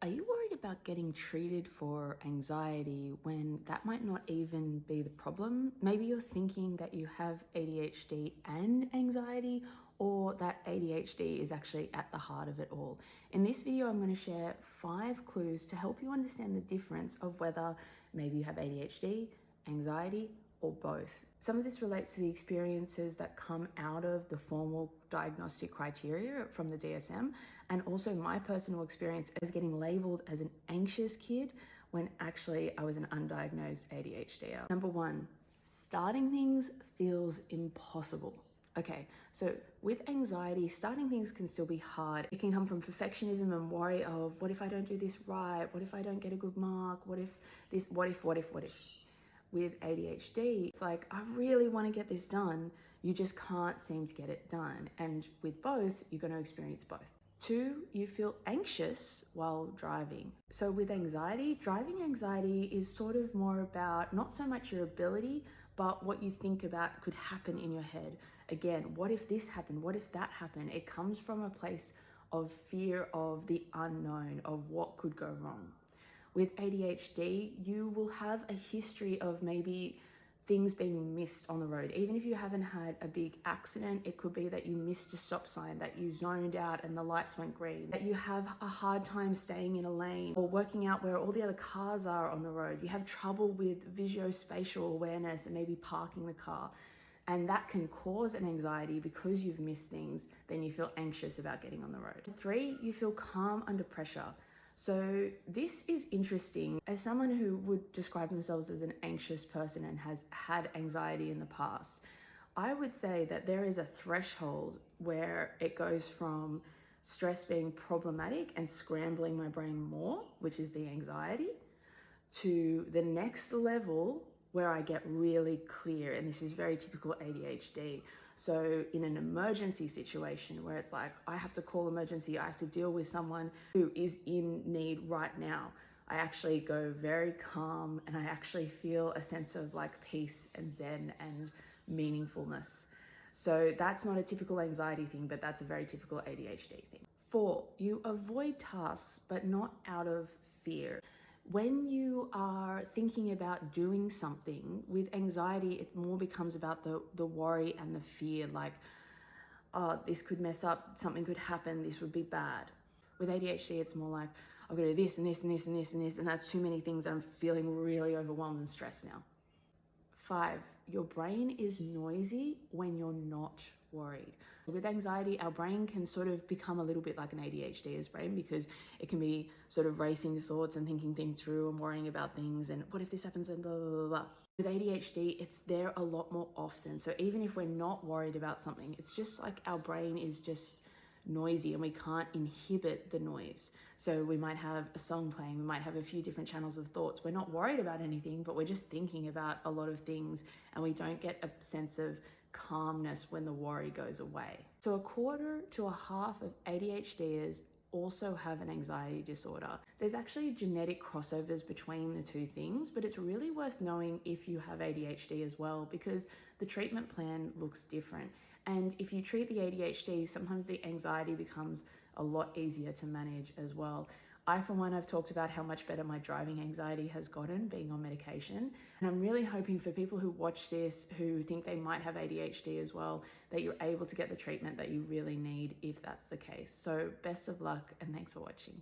Are you worried about getting treated for anxiety when that might not even be the problem? Maybe you're thinking that you have ADHD and anxiety, or that ADHD is actually at the heart of it all. In this video, I'm going to share 5 clues to help you understand the difference of whether maybe you have ADHD, anxiety, or both. Some of this relates to the experiences that come out of the formal diagnostic criteria from the DSM, and also my personal experience as getting labeled as an anxious kid when actually I was an undiagnosed ADHD. Number 1, starting things feels impossible. Okay, so with anxiety, starting things can still be hard. It can come from perfectionism and worry of, what if I don't do this right? What if I don't get a good mark? What if this, what if? With ADHD, it's like, I really want to get this done. You just can't seem to get it done. And with both, you're going to experience both. 2, you feel anxious while driving. So with anxiety, driving anxiety is sort of more about not so much your ability, but what you think about could happen in your head. Again, what if this happened? What if that happened? It comes from a place of fear of the unknown, of what could go wrong. With ADHD, you will have a history of maybe things being missed on the road. Even if you haven't had a big accident, it could be that you missed a stop sign, that you zoned out and the lights went green, that you have a hard time staying in a lane or working out where all the other cars are on the road. You have trouble with visuospatial awareness and maybe parking the car. And that can cause an anxiety because you've missed things. Then you feel anxious about getting on the road. 3, you feel calm under pressure. So this is interesting. As someone who would describe themselves as an anxious person and has had anxiety in the past, I would say that there is a threshold where it goes from stress being problematic and scrambling my brain more, which is the anxiety, to the next level where I get really clear. And this is very typical ADHD. So in an emergency situation where it's like, I have to call emergency, I have to deal with someone who is in need right now, I actually go very calm and I actually feel a sense of like peace and zen and meaningfulness. So that's not a typical anxiety thing, but that's a very typical ADHD thing. 4, you avoid tasks, but not out of fear. When you are thinking about doing something, with anxiety, it more becomes about the worry and the fear, like, oh, this could mess up, something could happen, this would be bad. With ADHD, it's more like, I've got to do this and this and this and this and this, and that's too many things. I'm feeling really overwhelmed and stressed now. 5, your brain is noisy when you're not worried. With anxiety, our brain can sort of become a little bit like an ADHD's brain, because it can be sort of racing thoughts and thinking things through and worrying about things and what if this happens and blah, blah, blah, blah. With ADHD, it's there a lot more often. So even if we're not worried about something, it's just like our brain is just noisy and we can't inhibit the noise. So we might have a song playing, we might have a few different channels of thoughts. We're not worried about anything, but we're just thinking about a lot of things, and we don't get a sense of calmness when the worry goes away. So 1/4 to 1/2 of ADHDers also have an anxiety disorder. There's actually genetic crossovers between the two things, but it's really worth knowing if you have ADHD as well, because the treatment plan looks different. And if you treat the ADHD, sometimes the anxiety becomes a lot easier to manage as well. I, for one, have talked about how much better my driving anxiety has gotten being on medication. And I'm really hoping for people who watch this, who think they might have ADHD as well, that you're able to get the treatment that you really need if that's the case. So best of luck, and thanks for watching.